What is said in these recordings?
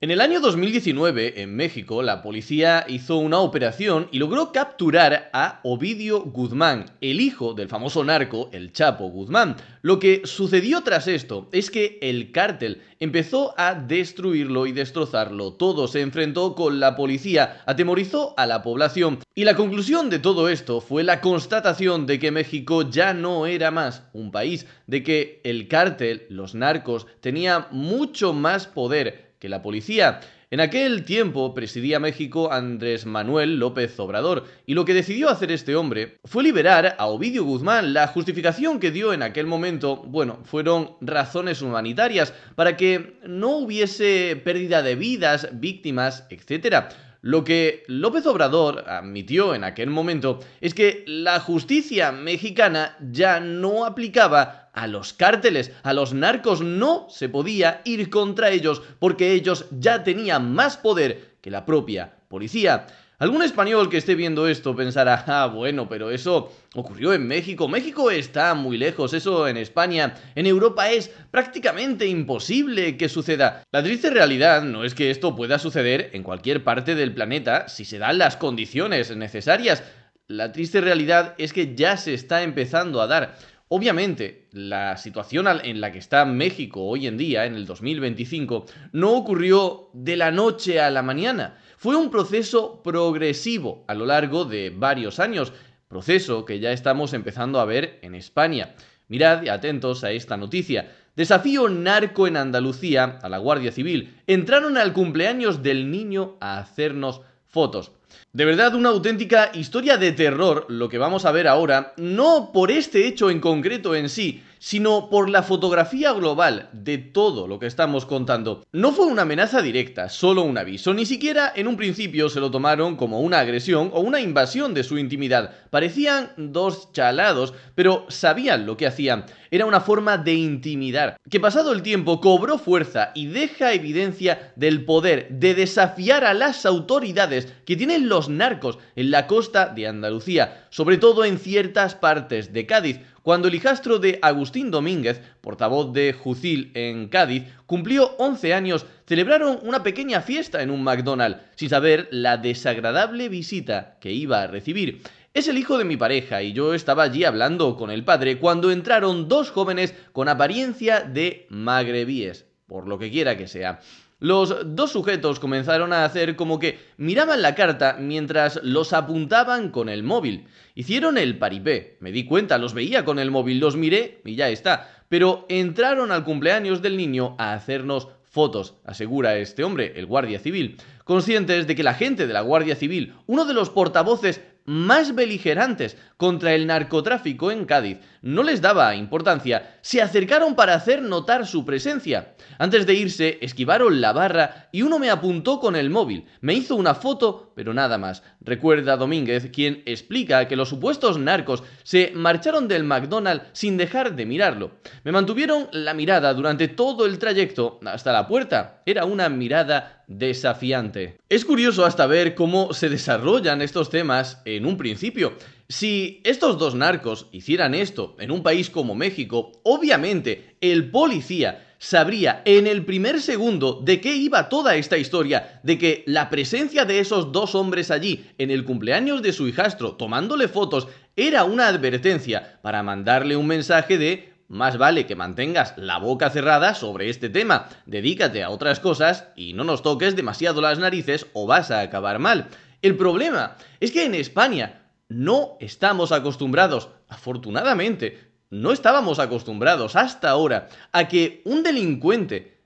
En el año 2019, en México, la policía hizo una operación y logró capturar a Ovidio Guzmán, el hijo del famoso narco, el Chapo Guzmán. Lo que sucedió tras esto es que el cártel empezó a destruirlo y destrozarlo. Todo se enfrentó con la policía, atemorizó a la población. Y la conclusión de todo esto fue la constatación de que México ya no era más un país, de que el cártel, los narcos, tenía mucho más poder que la policía. En aquel tiempo presidía México Andrés Manuel López Obrador, y lo que decidió hacer este hombre fue liberar a Ovidio Guzmán. La justificación que dio en aquel momento, fueron razones humanitarias, para que no hubiese pérdida de vidas, víctimas, etcétera. Lo que López Obrador admitió en aquel momento es que la justicia mexicana ya no aplicaba a los cárteles, a los narcos. No se podía ir contra ellos porque ellos ya tenían más poder que la propia policía. Algún español que esté viendo esto pensará, bueno, pero eso ocurrió en México. México está muy lejos, eso en España, en Europa es prácticamente imposible que suceda. La triste realidad no es que esto pueda suceder en cualquier parte del planeta si se dan las condiciones necesarias. La triste realidad es que ya se está empezando a dar. Obviamente, la situación en la que está México hoy en día, en el 2025, no ocurrió de la noche a la mañana. Fue un proceso progresivo a lo largo de varios años, proceso que ya estamos empezando a ver en España. Mirad y atentos a esta noticia. Desafío narco en Andalucía a la Guardia Civil. Entraron al cumpleaños del niño a hacernos fotos. De verdad, una auténtica historia de terror lo que vamos a ver ahora, no por este hecho en concreto en sí, sino por la fotografía global de todo lo que estamos contando. No fue una amenaza directa, solo un aviso. Ni siquiera en un principio se lo tomaron como una agresión o una invasión de su intimidad. Parecían dos chalados, pero sabían lo que hacían. Era una forma de intimidar, que pasado el tiempo cobró fuerza y deja evidencia del poder de desafiar a las autoridades que tienen los narcos en la costa de Andalucía, sobre todo en ciertas partes de Cádiz. Cuando el hijastro de Agustín Domínguez, portavoz de Jucil en Cádiz, cumplió 11 años, celebraron una pequeña fiesta en un McDonald's, sin saber la desagradable visita que iba a recibir. Es el hijo de mi pareja y yo estaba allí hablando con el padre cuando entraron dos jóvenes con apariencia de magrebíes, por lo que quiera que sea. Los dos sujetos comenzaron a hacer como que miraban la carta mientras los apuntaban con el móvil. Hicieron el paripé, me di cuenta, los veía con el móvil, los miré y ya está. Pero entraron al cumpleaños del niño a hacernos fotos, asegura este hombre, el guardia civil. Conscientes de que la gente de la Guardia Civil, uno de los portavoces más beligerantes contra el narcotráfico en Cádiz, no les daba importancia, se acercaron para hacer notar su presencia. Antes de irse, esquivaron la barra y uno me apuntó con el móvil. Me hizo una foto, pero nada más. Recuerda Domínguez, quien explica que los supuestos narcos se marcharon del McDonald's sin dejar de mirarlo. Me mantuvieron la mirada durante todo el trayecto hasta la puerta. Era una mirada desafiante. Es curioso hasta ver cómo se desarrollan estos temas en un principio. Si estos dos narcos hicieran esto en un país como México, obviamente el policía sabría en el primer segundo de qué iba toda esta historia, de que la presencia de esos dos hombres allí en el cumpleaños de su hijastro tomándole fotos era una advertencia para mandarle un mensaje de más vale que mantengas la boca cerrada sobre este tema, dedícate a otras cosas y no nos toques demasiado las narices o vas a acabar mal. El problema es que en España no estamos acostumbrados, afortunadamente, no estábamos acostumbrados hasta ahora a que un delincuente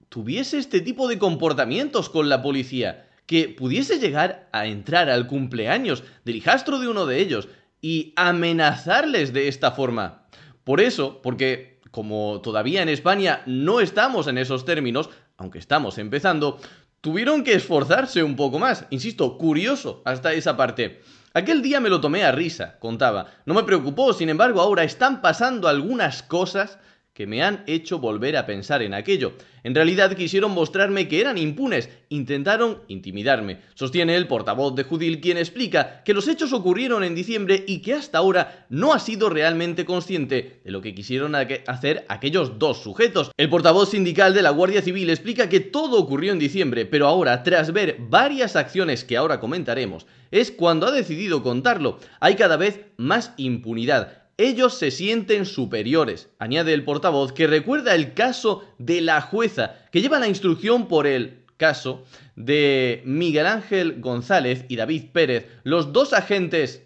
tuviese este tipo de comportamientos con la policía, que pudiese llegar a entrar al cumpleaños del hijastro de uno de ellos y amenazarles de esta forma. Por eso, porque como todavía en España no estamos en esos términos, aunque estamos empezando, tuvieron que esforzarse un poco más. Insisto, curioso hasta esa parte. Aquel día me lo tomé a risa, contaba. No me preocupó, sin embargo, ahora están pasando algunas cosas que me han hecho volver a pensar en aquello. En realidad quisieron mostrarme que eran impunes, intentaron intimidarme. Sostiene el portavoz de Judil, quien explica que los hechos ocurrieron en diciembre y que hasta ahora no ha sido realmente consciente de lo que quisieron hacer aquellos dos sujetos. El portavoz sindical de la Guardia Civil explica que todo ocurrió en diciembre, pero ahora, tras ver varias acciones que ahora comentaremos, es cuando ha decidido contarlo. Hay cada vez más impunidad. Ellos se sienten superiores, añade el portavoz, que recuerda el caso de la jueza que lleva la instrucción por el caso de Miguel Ángel González y David Pérez, los dos agentes,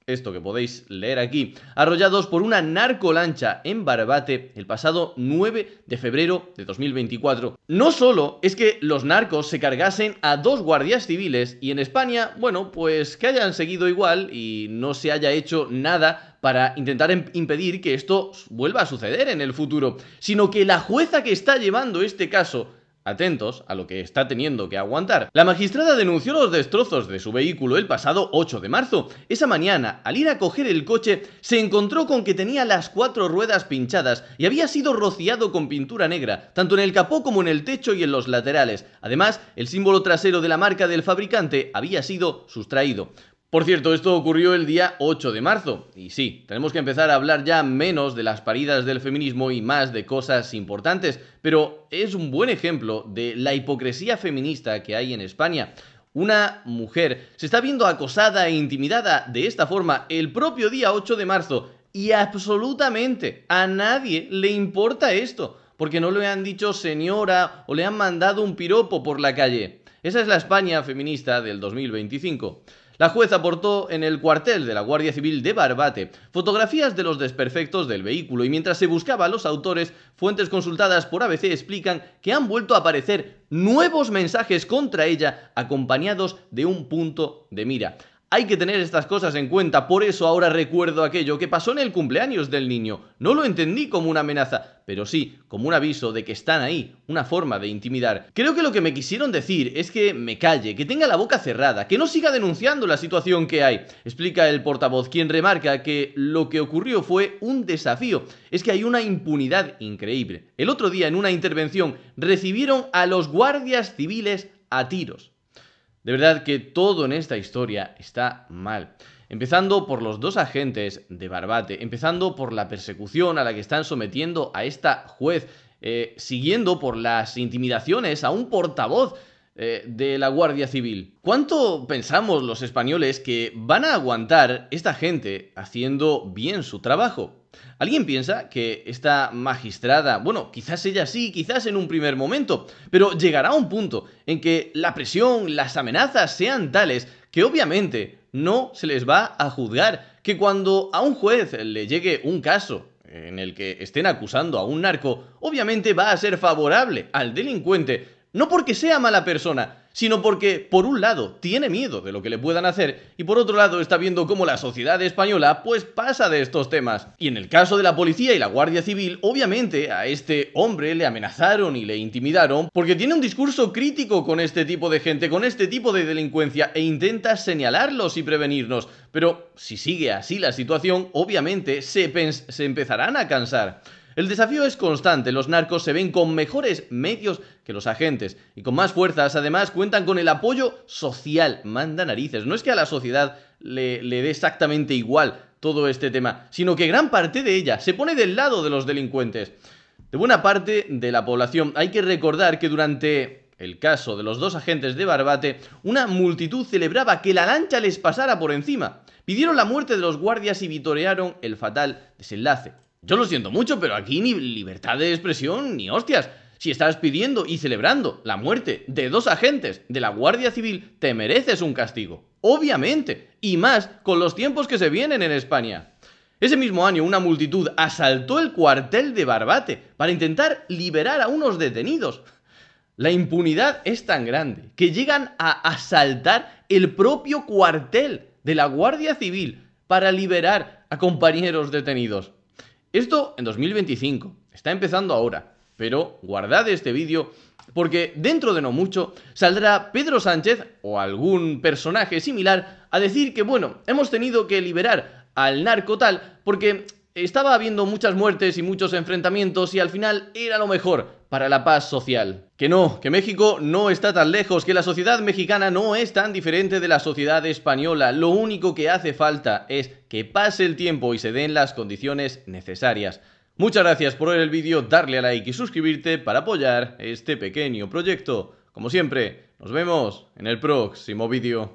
esto que podéis leer aquí, arrollados por una narcolancha en Barbate el pasado 9 de febrero de 2024. No solo es que los narcos se cargasen a dos guardias civiles y en España, bueno, pues que hayan seguido igual y no se haya hecho nada para intentar impedir que esto vuelva a suceder en el futuro, sino que la jueza que está llevando este caso, atentos a lo que está teniendo que aguantar. La magistrada denunció los destrozos de su vehículo el pasado 8 de marzo. Esa mañana, al ir a coger el coche, se encontró con que tenía las 4 ruedas pinchadas y había sido rociado con pintura negra, tanto en el capó como en el techo y en los laterales. Además, el símbolo trasero de la marca del fabricante había sido sustraído. Por cierto, esto ocurrió el día 8 de marzo, y sí, tenemos que empezar a hablar ya menos de las paridas del feminismo y más de cosas importantes, pero es un buen ejemplo de la hipocresía feminista que hay en España. Una mujer se está viendo acosada e intimidada de esta forma el propio día 8 de marzo, y absolutamente a nadie le importa esto, porque no le han dicho señora o le han mandado un piropo por la calle. Esa es la España feminista del 2025. La jueza aportó en el cuartel de la Guardia Civil de Barbate fotografías de los desperfectos del vehículo y mientras se buscaba a los autores, fuentes consultadas por ABC explican que han vuelto a aparecer nuevos mensajes contra ella acompañados de un punto de mira. Hay que tener estas cosas en cuenta, por eso ahora recuerdo aquello que pasó en el cumpleaños del niño. No lo entendí como una amenaza, pero sí como un aviso de que están ahí, una forma de intimidar. Creo que lo que me quisieron decir es que me calle, que tenga la boca cerrada, que no siga denunciando la situación que hay, explica el portavoz, quien remarca que lo que ocurrió fue un desafío. Es que hay una impunidad increíble. El otro día, en una intervención, recibieron a los guardias civiles a tiros. De verdad que todo en esta historia está mal. Empezando por los dos agentes de Barbate, empezando por la persecución a la que están sometiendo a esta juez, siguiendo por las intimidaciones a un portavoz de la Guardia Civil. ¿Cuánto pensamos los españoles que van a aguantar esta gente haciendo bien su trabajo? ¿Alguien piensa que esta magistrada, bueno, quizás ella sí, quizás en un primer momento, pero llegará un punto en que la presión, las amenazas sean tales que obviamente no se les va a juzgar, que cuando a un juez le llegue un caso en el que estén acusando a un narco, obviamente va a ser favorable al delincuente, no porque sea mala persona, sino porque, por un lado, tiene miedo de lo que le puedan hacer y por otro lado está viendo cómo la sociedad española pues pasa de estos temas. Y en el caso de la policía y la Guardia Civil, obviamente a este hombre le amenazaron y le intimidaron porque tiene un discurso crítico con este tipo de gente, con este tipo de delincuencia e intenta señalarlos y prevenirnos. Pero si sigue así la situación, obviamente se empezarán a cansar. El desafío es constante, los narcos se ven con mejores medios que los agentes y con más fuerzas, además cuentan con el apoyo social, manda narices. No es que a la sociedad le dé exactamente igual todo este tema, sino que gran parte de ella se pone del lado de los delincuentes. De buena parte de la población hay que recordar que durante el caso de los dos agentes de Barbate, una multitud celebraba que la lancha les pasara por encima. Pidieron la muerte de los guardias y vitorearon el fatal desenlace. Yo lo siento mucho, pero aquí ni libertad de expresión ni hostias. Si estás pidiendo y celebrando la muerte de dos agentes de la Guardia Civil, te mereces un castigo. Obviamente. Y más con los tiempos que se vienen en España. Ese mismo año, una multitud asaltó el cuartel de Barbate para intentar liberar a unos detenidos. La impunidad es tan grande que llegan a asaltar el propio cuartel de la Guardia Civil para liberar a compañeros detenidos. Esto en 2025, está empezando ahora, pero guardad este vídeo porque dentro de no mucho saldrá Pedro Sánchez o algún personaje similar a decir que bueno, hemos tenido que liberar al narco tal porque estaba habiendo muchas muertes y muchos enfrentamientos y al final era lo mejor para la paz social. Que no, que México no está tan lejos, que la sociedad mexicana no es tan diferente de la sociedad española. Lo único que hace falta es que pase el tiempo y se den las condiciones necesarias. Muchas gracias por ver el vídeo, darle a like y suscribirte para apoyar este pequeño proyecto. Como siempre, nos vemos en el próximo vídeo.